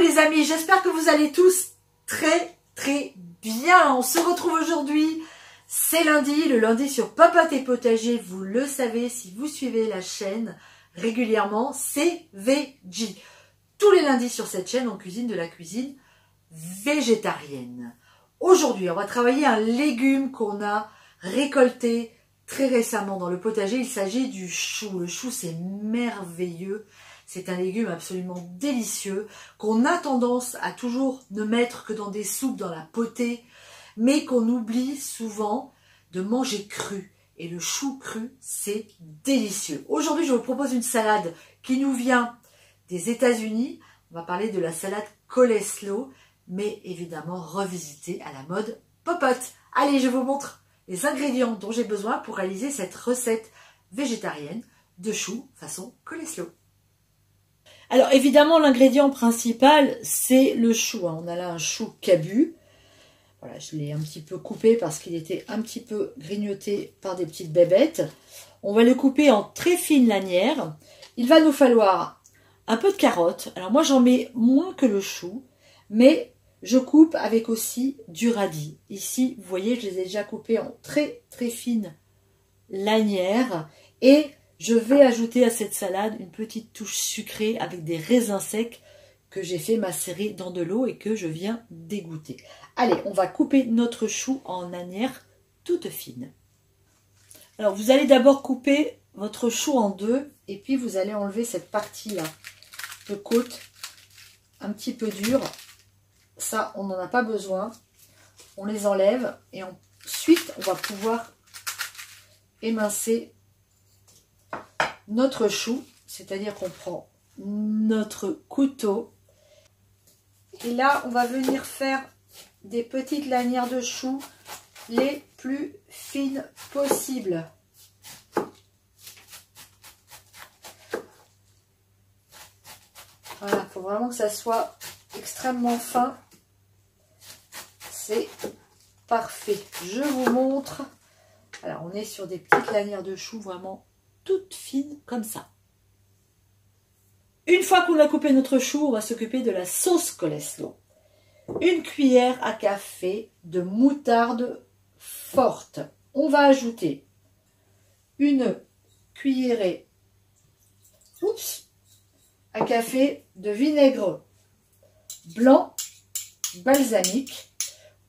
les amis, j'espère que vous allez tous très bien. On se retrouve aujourd'hui, c'est lundi, le lundi sur Popote et Potager, vous le savez si vous suivez la chaîne régulièrement, c'est VG. Tous les lundis sur cette chaîne, on cuisine de la cuisine végétarienne. Aujourd'hui, on va travailler un légume qu'on a récolté très récemment dans le potager. Il s'agit du chou. Le chou, c'est merveilleux. C'est un légume absolument délicieux qu'on a tendance à toujours ne mettre que dans des soupes, dans la potée, mais qu'on oublie souvent de manger cru. Et le chou cru, c'est délicieux. Aujourd'hui, je vous propose une salade qui nous vient des États-Unis. On va parler de la salade coleslaw, mais évidemment revisitée à la mode popote. Allez, je vous montre les ingrédients dont j'ai besoin pour réaliser cette recette végétarienne de chou façon coleslaw. Alors évidemment, l'ingrédient principal, c'est le chou. On a là un chou cabu. Voilà, je l'ai un petit peu coupé parce qu'il était un petit peu grignoté par des petites bébêtes. On va le couper en très fines lanières. Il va nous falloir un peu de carottes. Alors moi, j'en mets moins que le chou, mais je coupe avec aussi du radis. Ici, vous voyez, je les ai déjà coupés en très fines lanières. Et je vais ajouter à cette salade une petite touche sucrée avec des raisins secs que j'ai fait macérer dans de l'eau et que je viens d'égoutter. Allez, on va couper notre chou en lanières toutes fines. Alors, vous allez d'abord couper votre chou en deux et puis vous allez enlever cette partie-là de côte un petit peu dure. Ça, on n'en a pas besoin. On les enlève et ensuite, on va pouvoir émincer notre chou, c'est-à-dire qu'on prend notre couteau et là on va venir faire des petites lanières de chou les plus fines possibles. Voilà, il faut vraiment que ça soit extrêmement fin. C'est parfait. Je vous montre. Alors on est sur des petites lanières de chou vraiment toutes fines comme ça. Une fois qu'on a coupé notre chou, on va s'occuper de la sauce coleslaw. Une cuillère à café de moutarde forte. On va ajouter une cuillerée à café de vinaigre blanc balsamique,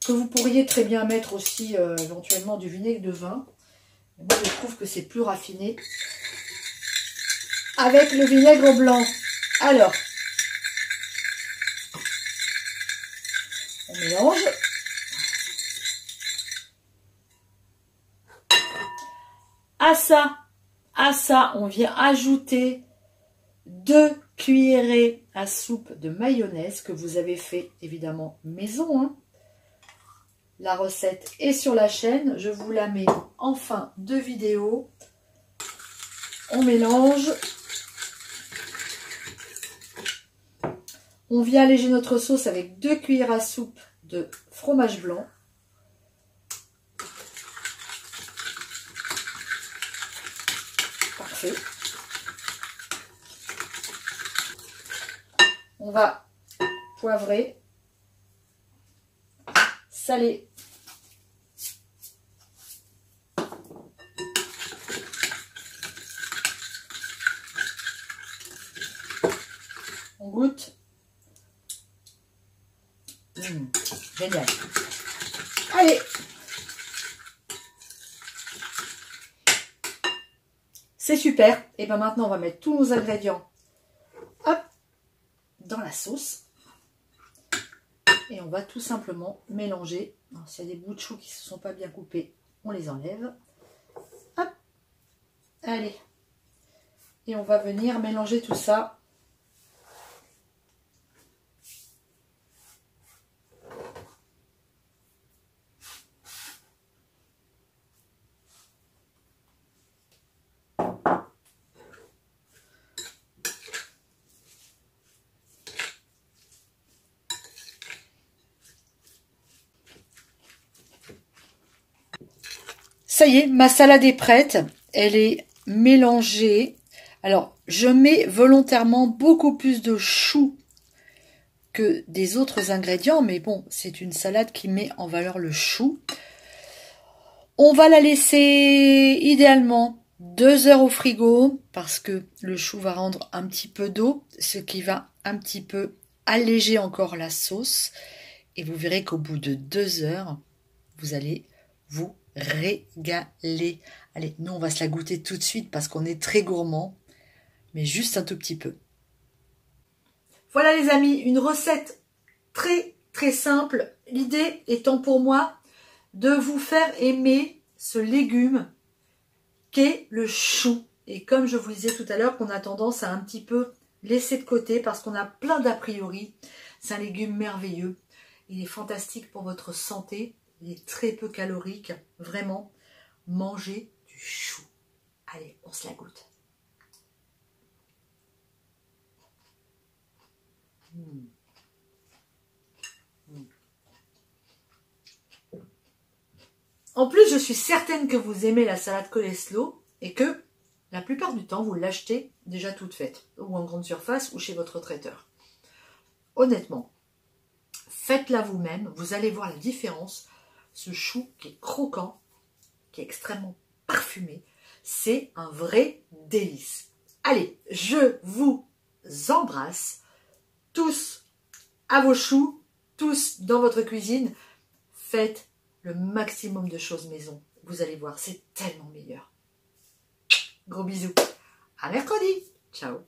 que vous pourriez très bien mettre aussi éventuellement du vinaigre de vin. Moi, je trouve que c'est plus raffiné avec le vinaigre blanc. Alors, on mélange. À ça, on vient ajouter 2 cuillerées à soupe de mayonnaise que vous avez fait évidemment maison, hein. La recette est sur la chaîne, je vous la mets en fin de vidéo. On mélange. On vient alléger notre sauce avec 2 cuillères à soupe de fromage blanc. Parfait. On va poivrer, saler. On goûte. Génial. Allez. C'est super. Et bien maintenant, on va mettre tous nos ingrédients hop, dans la sauce. Et on va tout simplement mélanger. S'il y a des bouts de chou qui ne se sont pas bien coupés, on les enlève. Hop. Allez. Et on va venir mélanger tout ça. Ça y est, ma salade est prête. Elle est mélangée. Alors, je mets volontairement beaucoup plus de chou que des autres ingrédients, mais bon, c'est une salade qui met en valeur le chou. On va la laisser idéalement 2 heures au frigo parce que le chou va rendre un petit peu d'eau, ce qui va un petit peu alléger encore la sauce. Et vous verrez qu'au bout de 2 heures, vous allez vous régaler. Allez, nous on va se la goûter tout de suite parce qu'on est très gourmand, mais juste un tout petit peu. Voilà les amis, une recette très très simple. L'idée étant pour moi de vous faire aimer ce légume qu'est le chou. Et comme je vous disais tout à l'heure, qu'on a tendance à un petit peu laisser de côté parce qu'on a plein d'a priori. C'est un légume merveilleux. Il est fantastique pour votre santé. Il est très peu calorique. Vraiment, mangez du chou. Allez, on se la goûte. En plus, je suis certaine que vous aimez la salade coleslaw et que la plupart du temps, vous l'achetez déjà toute faite, ou en grande surface, ou chez votre traiteur. Honnêtement, faites-la vous-même, vous allez voir la différence. Ce chou qui est croquant, qui est extrêmement parfumé, c'est un vrai délice. Allez, je vous embrasse tous à vos choux, tous dans votre cuisine. Faites le maximum de choses maison. Vous allez voir, c'est tellement meilleur. Gros bisous. À mercredi. Ciao.